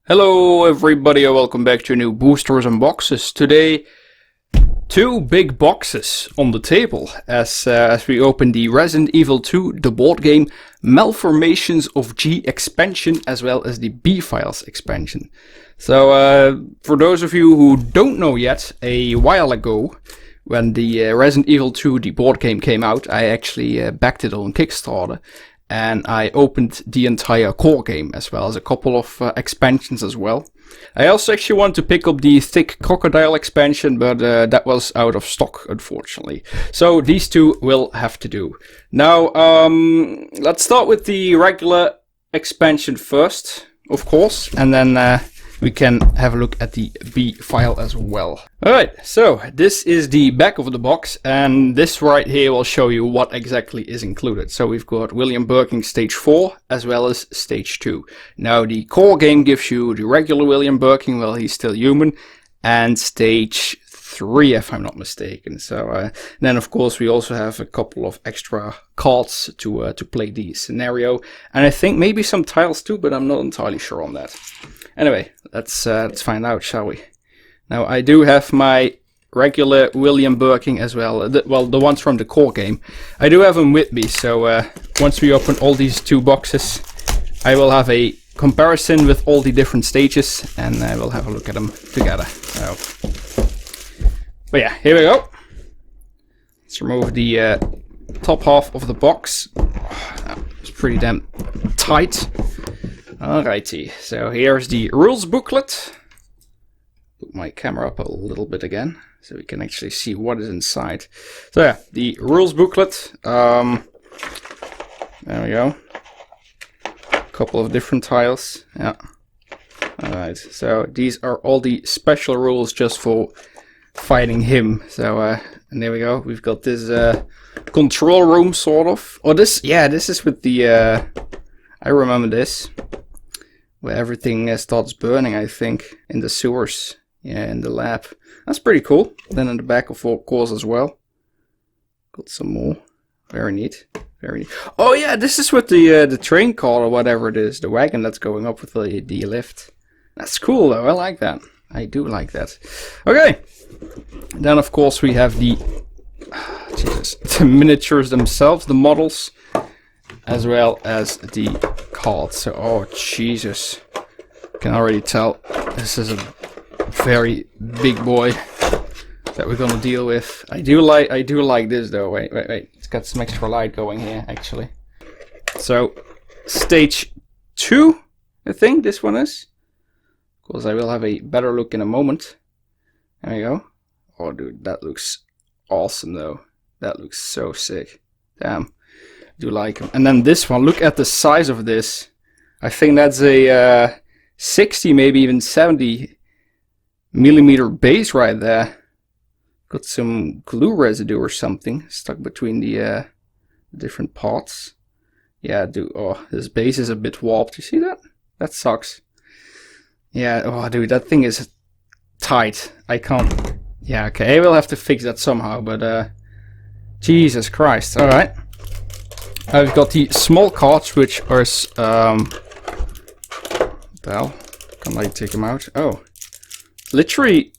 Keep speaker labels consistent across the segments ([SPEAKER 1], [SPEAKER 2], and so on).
[SPEAKER 1] Hello everybody and welcome back to new boosters and boxes. Today, two big boxes on the table as we open the Resident Evil 2, the board game, Malformations of G expansion as well as the B-Files expansion. So for those of you who don't know yet, a while ago when the Resident Evil 2, the board game came out, I actually backed it on Kickstarter. And I opened the entire core game as well as a couple of expansions as well. I also actually want to pick up the Thick Crocodile expansion, but that was out of stock unfortunately. So these two will have to do. Now let's start with the regular expansion first, of course, and then we can have a look at the B file as well. Alright, so this is the back of the box, and this right here will show you what exactly is included. So we've got William Birkin Stage 4 as well as Stage 2. Now the core game gives you the regular William Birkin, well he's still human, and Stage 3 if I'm not mistaken. So then of course we also have a couple of extra cards to play the scenario, and I think maybe some tiles too, but I'm not entirely sure on that. Anyway, let's find out, shall we? Now, I do have my regular William Birkin as well. The ones from the core game. I do have them with me, so once we open all these two boxes, I will have a comparison with all the different stages, and I will have a look at them together. But yeah, here we go. Let's remove the top half of the box. Oh, it's pretty damn tight. Alrighty, so here's the rules booklet. Put my camera up a little bit again, so we can actually see what is inside. So yeah, the rules booklet. There we go. A couple of different tiles. Yeah. Alright, so these are all the special rules just for fighting him. So and there we go. We've got this control room sort of. Oh, this is with the. I remember this. Where everything starts burning, I think, in the sewers, yeah, in the lab. That's pretty cool. Then in the back, of course, as well. Got some more. Very neat. Very neat. Oh yeah, this is with the train car or whatever it is, the wagon that's going up with the lift. That's cool though. I like that. I do like that. Okay. Then of course we have the miniatures themselves, the models, as well as the cards. So, oh Jesus, can already tell this is a very big boy that we're gonna deal with. I do like this though. Wait, it's got some extra light going here actually. So stage 2, I think this one is. Of course I will have a better look in a moment. There we go. Oh dude, that looks awesome though. That looks so sick. Damn. Do like them. And then this one, look at the size of this. I think that's a 60, maybe even 70 millimeter base right there. Got some glue residue or something stuck between the different parts. Yeah, dude. Oh, this base is a bit warped. You see that? That sucks. Yeah. Oh, dude, that thing is tight. I can't. Yeah. Okay, I will have to fix that somehow. But Jesus Christ. All right. I've got the small cards, which are, well, can I take them out? Oh, literally,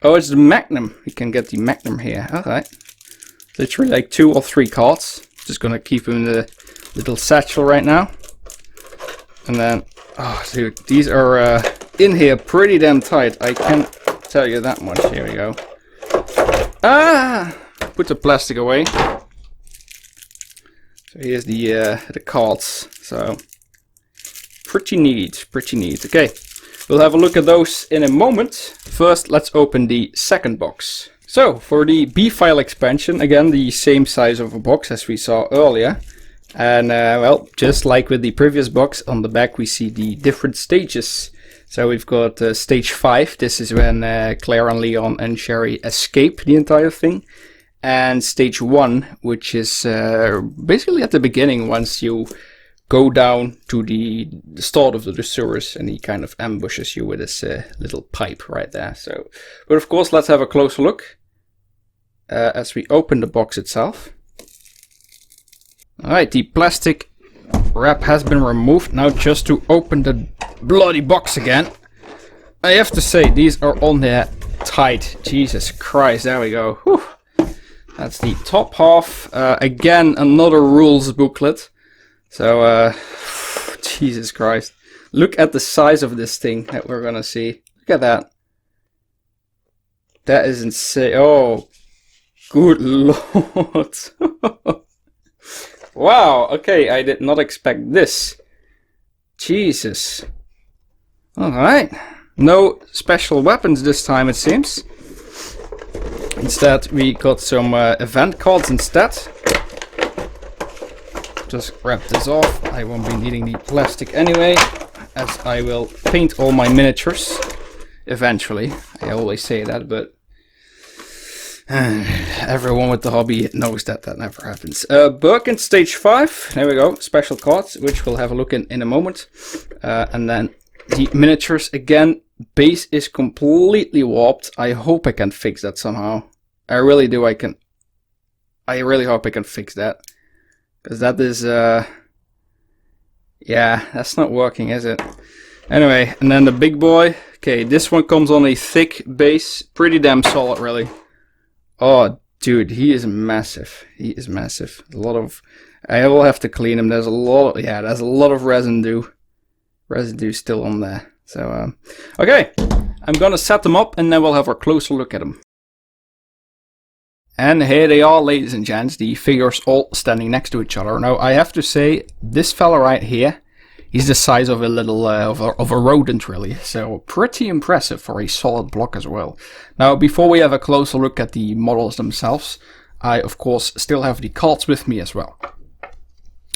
[SPEAKER 1] oh, it's the Magnum. You can get the Magnum here. Alright. Literally like 2 or 3 cards. Just gonna keep them in the little satchel right now. And then, oh, dude, these are in here pretty damn tight. I can tell you that much. Here we go. Ah! Put the plastic away. So here's the cards. So pretty neat, pretty neat. Okay, we'll have a look at those in a moment. First, let's open the second box. So for the B-File expansion, again the same size of a box as we saw earlier. And well, just like with the previous box, on the back we see the different stages. So we've got stage 5. This is when Claire and Leon and Sherry escape the entire thing. And stage 1, which is basically at the beginning, once you go down to the start of the sewers, and he kind of ambushes you with this little pipe right there. So, but of course, let's have a closer look as we open the box itself. All right, the plastic wrap has been removed. Now just to open the bloody box again. I have to say, these are on there tight. Jesus Christ, there we go. Whew. That's the top half. Again, another rules booklet. So, Jesus Christ. Look at the size of this thing that we're gonna see. Look at that. That is insane. Oh, good lord. Wow, okay, I did not expect this. Jesus. Alright. No special weapons this time, it seems. Instead, we got some event cards instead. Just grab this off. I won't be needing the plastic anyway, as I will paint all my miniatures eventually. I always say that, but everyone with the hobby knows that that never happens. Birkin stage 5. There we go. Special cards, which we'll have a look in a moment. And then the miniatures again. Base is completely warped. I hope I can fix that somehow. I really do. I really hope I can fix that. Because that is, yeah, that's not working, is it? Anyway, and then the big boy. Okay, this one comes on a thick base. Pretty damn solid, really. Oh, dude, he is massive. He is massive. A lot of... I will have to clean him. There's a lot of... Yeah, there's a lot of residue still on there. So, okay, I'm gonna set them up and then we'll have a closer look at them. And here they are, ladies and gents, the figures all standing next to each other. Now, I have to say, this fella right here, he's the size of a little, of a rodent, really. So, pretty impressive for a solid block as well. Now, before we have a closer look at the models themselves, I, of course, still have the cards with me as well.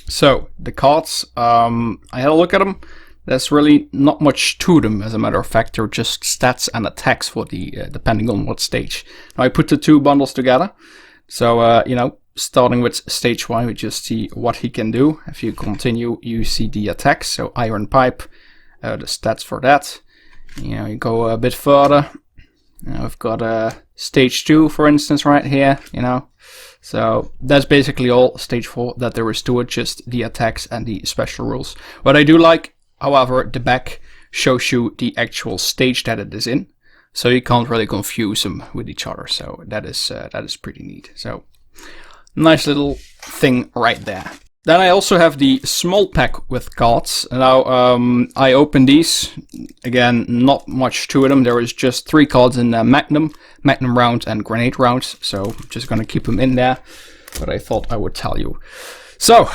[SPEAKER 1] So, the cards, I had a look at them. There's really not much to them, as a matter of fact. They're just stats and attacks for the, depending on what stage. Now I put the two bundles together. So, you know, starting with stage 1, we just see what he can do. If you continue, you see the attacks. So Iron Pipe, the stats for that. You know, you go a bit further. Now we've got stage 2, for instance, right here, you know. So that's basically all stage 4 that there is to it, just the attacks and the special rules. What I do like, however, the back shows you the actual stage that it is in, so you can't really confuse them with each other. So that is pretty neat. So nice little thing right there. Then I also have the small pack with cards. Now I opened these. Again, not much to them. There is just 3 cards in Magnum round, and Grenade rounds. So I'm just gonna keep them in there. But I thought I would tell you. So,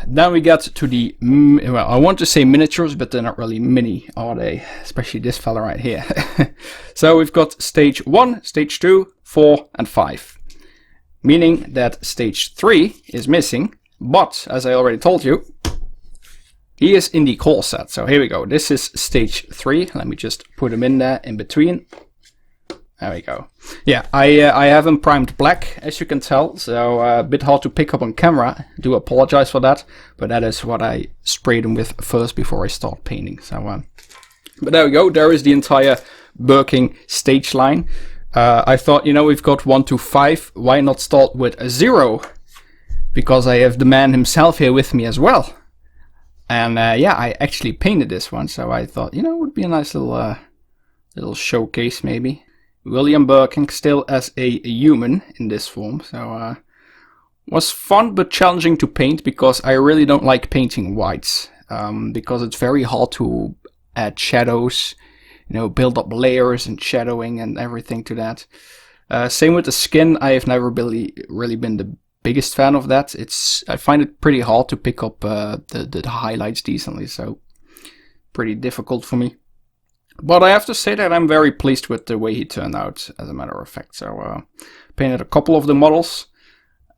[SPEAKER 1] then we get to the, well, I want to say miniatures, but they're not really mini, are they? Especially this fella right here. So we've got stage 1, stage 2, 4, and 5. Meaning that stage 3 is missing, but, as I already told you, he is in the core set. So here we go. This is stage 3. Let me just put him in there, in between. There we go. Yeah, I have him primed black, as you can tell, so a bit hard to pick up on camera. I do apologize for that, but that is what I sprayed him with first before I start painting. So, but there we go. There is the entire Birkin stage line. I thought, you know, we've got 1 to 5. Why not start with a 0? Because I have the man himself here with me as well. And yeah, I actually painted this one, so I thought, you know, it would be a nice little showcase maybe. William Birkin still as a human in this form, so was fun but challenging to paint because I really don't like painting whites, because it's very hard to add shadows, you know, build up layers and shadowing and everything to that. Same with the skin. I have never really been the biggest fan of that. I find it pretty hard to pick up the highlights decently, so pretty difficult for me. But I have to say that I'm very pleased with the way he turned out, as a matter of fact. So, painted a couple of the models,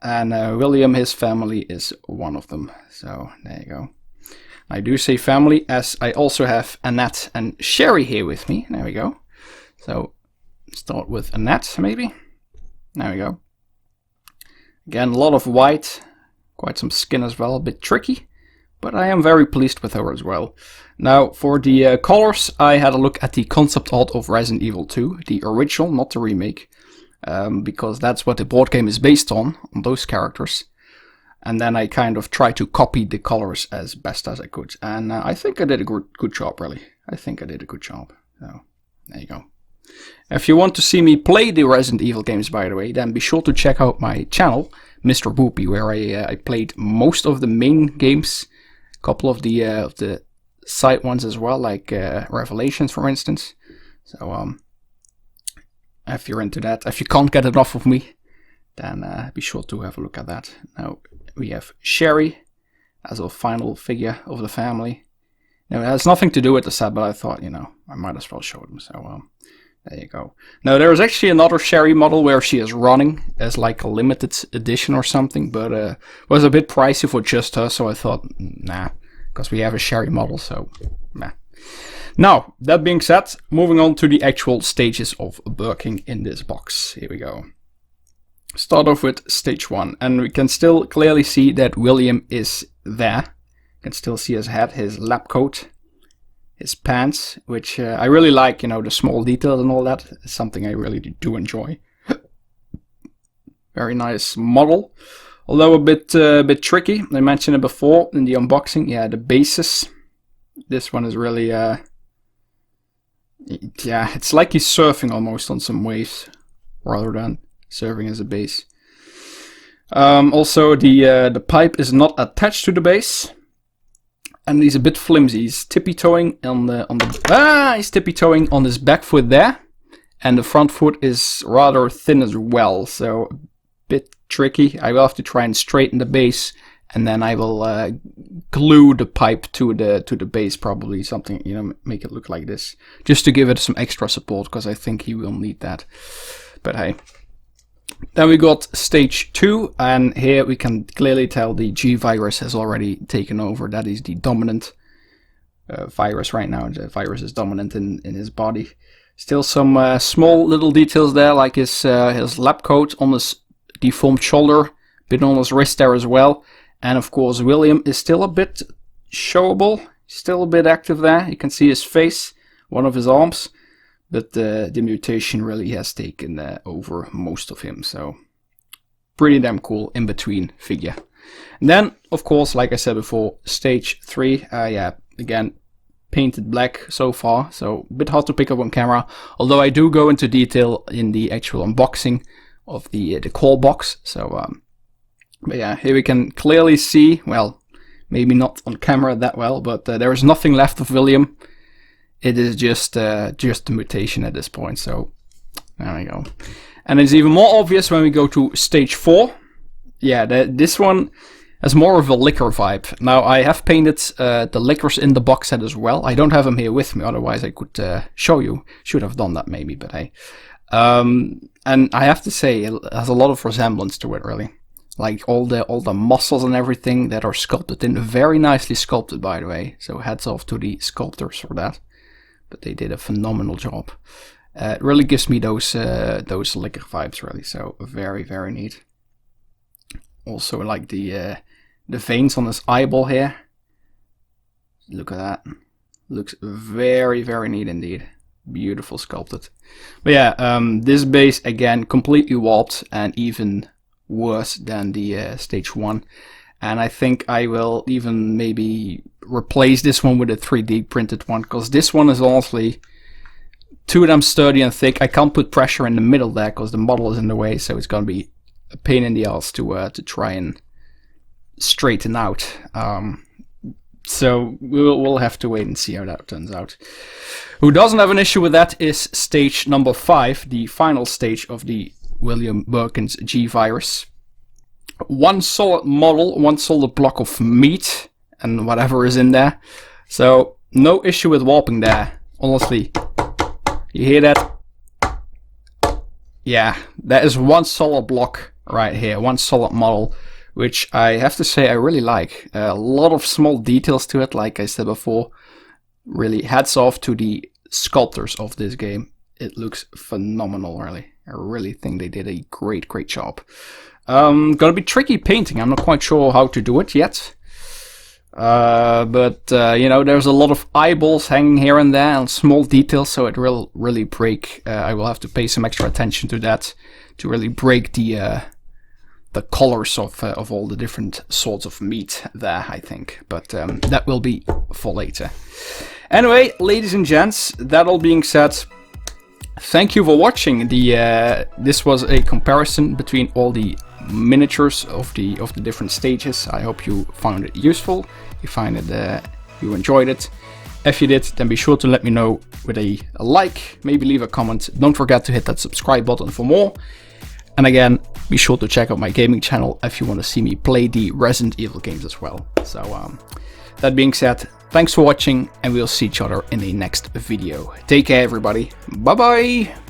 [SPEAKER 1] and William, his family, is one of them. So, there you go. I do say family, as I also have Annette and Sherry here with me. There we go. So, start with Annette, maybe. There we go. Again, a lot of white, quite some skin as well, a bit tricky. But I am very pleased with her as well. Now, for the colors, I had a look at the concept art of Resident Evil 2, the original, not the remake, because that's what the board game is based on those characters. And then I kind of tried to copy the colors as best as I could. And I think I did a good job, really. I think I did a good job. So, there you go. If you want to see me play the Resident Evil games, by the way, then be sure to check out my channel, Mr. Boopy, where I played most of the main games. A couple of the side ones as well, like Revelations, for instance. So, if you're into that, if you can't get enough of me, then be sure to have a look at that. Now, we have Sherry as a final figure of the family. Now, it has nothing to do with the set, but I thought, you know, I might as well show them. So, there you go. Now, there is actually another Sherry model where she is running as like a limited edition or something, but it was a bit pricey for just her, so I thought, nah, because we have a Sherry model, so nah. Now, that being said, moving on to the actual stages of Birkin in this box. Here we go. Start off with stage 1, and we can still clearly see that William is there. You can still see his head, his lab coat, his pants, which I really like, you know, the small details and all that. It's something I really do enjoy. Very nice model, although a bit tricky. I mentioned it before in the unboxing. Yeah, the bases. This one is really, yeah, it's like he's surfing almost on some waves, rather than serving as a base. Also, the pipe is not attached to the base. And he's a bit flimsy. He's tippy-toeing he's tippy-toeing on his back foot there, and the front foot is rather thin as well, so a bit tricky. I will have to try and straighten the base, and then I will glue the pipe to the base, probably something, you know, make it look like this, just to give it some extra support, because I think he will need that. But hey. Then we got stage 2, and here we can clearly tell the G virus has already taken over. That is the dominant virus right now. The virus is dominant in his body. Still some small little details there, like his lab coat on his deformed shoulder, bit on his wrist there as well. And of course William is still a bit showable, still a bit active there. You can see his face, one of his arms. But the mutation really has taken over most of him, so pretty damn cool in between figure. And then, of course, like I said before, stage 3, yeah, again, painted black so far, so a bit hard to pick up on camera, although I do go into detail in the actual unboxing of the call box. So, but yeah, here we can clearly see, well, maybe not on camera that well, but there is nothing left of William. It is just a mutation at this point, so there we go. And it's even more obvious when we go to stage 4. Yeah, this one has more of a liquor vibe. Now, I have painted the liquors in the box set as well. I don't have them here with me, otherwise I could show you. Should have done that maybe, but hey. And I have to say, it has a lot of resemblance to it, really. Like all the muscles and everything that are sculpted in, very nicely sculpted, by the way. So hats off to the sculptors for that. But they did a phenomenal job. It really gives me those liquor vibes, really. So very, very neat. Also, like the veins on his eyeball here. Look at that. Looks very, very neat indeed. Beautiful sculpted. But yeah, this base again completely warped and even worse than the stage 1. And I think I will even maybe replace this one with a 3D printed one, because this one is honestly too damn sturdy and thick. I can't put pressure in the middle there because the model is in the way, so it's going to be a pain in the ass to try and straighten out. So we'll have to wait and see how that turns out. Who doesn't have an issue with that is stage number 5, the final stage of the William Birkin's G virus. One solid model, one solid block of meat, and whatever is in there. So, no issue with warping there, honestly. You hear that? Yeah, that is one solid block right here, one solid model, which I have to say I really like. A lot of small details to it, like I said before. Really, hats off to the sculptors of this game. It looks phenomenal, really. I really think they did a great job. Gonna be tricky painting. I'm not quite sure how to do it yet. But you know, there's a lot of eyeballs hanging here and there and small details, so it will really break. I will have to pay some extra attention to that to really break the the colors of all the different sorts of meat there, I think. But that will be for later. Anyway, ladies and gents, that all being said, thank you for watching. This was a comparison between all the miniatures of the different stages. I hope you found it useful. You find it, you enjoyed it. If you did, then be sure to let me know with a like, maybe leave a comment. Don't forget to hit that subscribe button for more. And again, be sure to check out my gaming channel if you want to see me play the Resident Evil games as well. So that being said, thanks for watching, and we'll see each other in the next video. Take care, everybody. Bye bye.